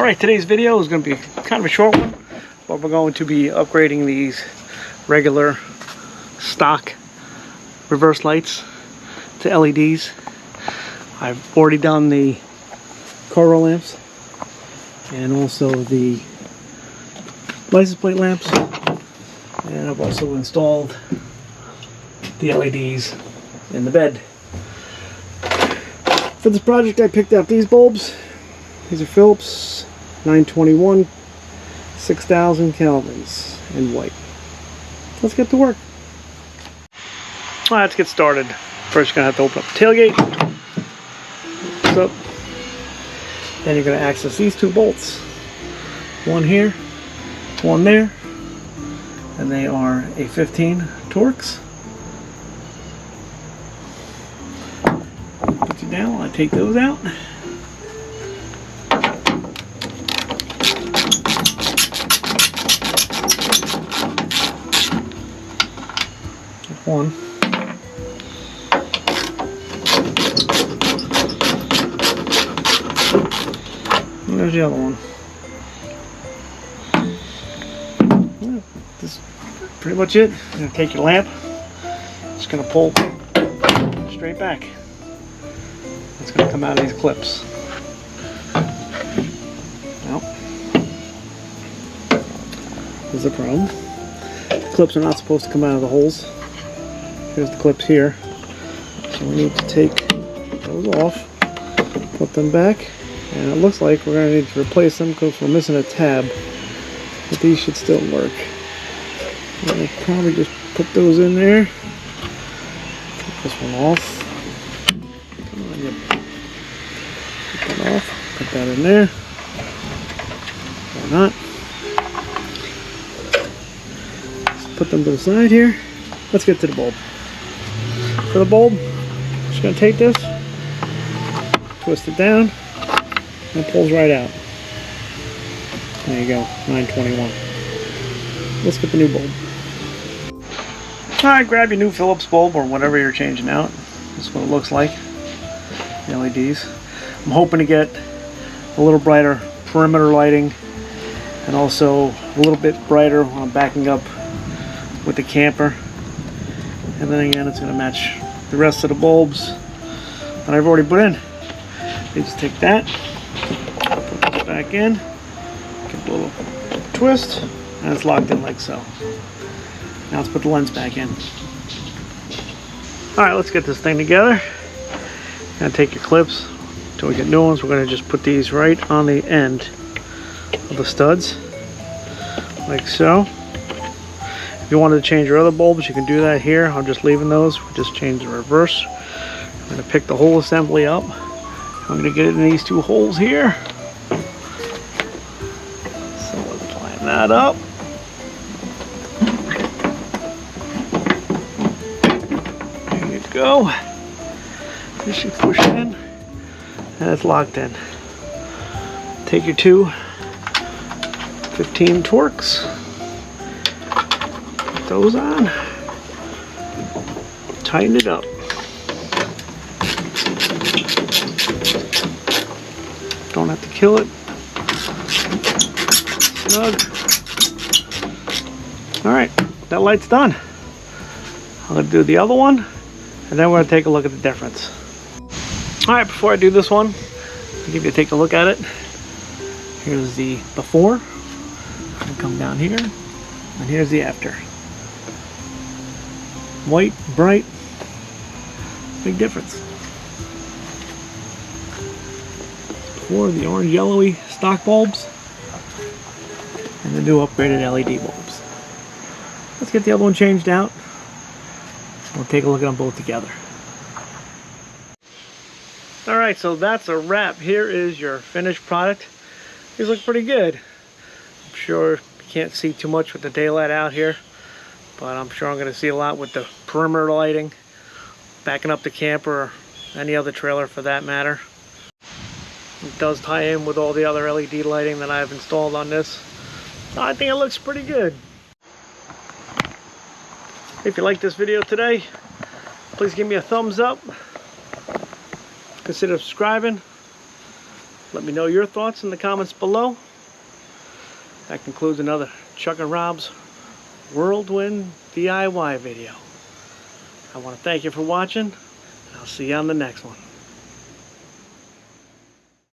Alright, today's video is going to be kind of a short one, but we're going to be upgrading these regular stock reverse lights to LEDs. I've already done the car lamps and also the license plate lamps, and I've also installed the LEDs in the bed. For this project I picked out these bulbs. These are Philips 921 6000 kelvins in white. Let's get to work. Alright, let's get started. First you're going to have to open up the tailgate. What's up? Then you're going to access these two bolts. One here, one there. And they are a 15 Trox. Put you down while I take those out. One. And there's the other one. Yeah, this is pretty much it. You're going to take your lamp, just going to pull straight back. It's going to come out of these clips. Well, there's a problem. The clips are not supposed to come out of the holes. Here's the clips here. So we need to take those off, put them back, and it looks like we're going to need to replace them because we're missing a tab. But these should still work. I'll probably just put those in there. Take this one off. Come on, yep. Put that off. Put that in there. Why not? Let's put them to the side here. Let's get to the bulb. For the bulb, I'm just going to take this, twist it down, and it pulls right out. There you go, 921. Let's get the new bulb. Alright, grab your new Philips bulb or whatever you're changing out. This is what it looks like. The LEDs. I'm hoping to get a little brighter perimeter lighting and also a little bit brighter when I'm backing up with the camper. And then again, it's going to match the rest of the bulbs that I've already put in. You just take that, put this back in, give it a little twist, and it's locked in like so. Now let's put the lens back in. Alright, let's get this thing together. Now take your clips until we get new ones. We're going to just put these right on the end of the studs, like so. If you wanted to change your other bulbs, you can do that here. I'm just leaving those. We just change the reverse. I'm going to pick the whole assembly up. I'm going to get it in these two holes here. So let's line that up. There you go. This should push in, and it's locked in. Take your two 15 Trox. Those on, tighten it up. Don't have to kill it. Snug. Alright, that light's done. I'm going to do the other one, and then we're going to take a look at the difference. Alright, before I do this one, I'll give you a take a look at it. Here's the before. I'm going to come down here, and here's the after. White, bright, big difference. For the orange yellowy stock bulbs and the new upgraded LED bulbs. Let's get the other one changed out. We'll take a look at them both together. Alright, so that's a wrap. Here is your finished product. These look pretty good. I'm sure you can't see too much with the daylight out here, but I'm sure I'm going to see a lot with the perimeter lighting, backing up the camper or any other trailer for that matter. It does tie in with all the other LED lighting that I've installed on this. So I think it looks pretty good. If you like this video today, please give me a thumbs up. Consider subscribing. Let me know your thoughts in the comments below. That concludes another Chuck and Rob's Whirlwind DIY video. I want to thank you for watching. I'll see you on the next one.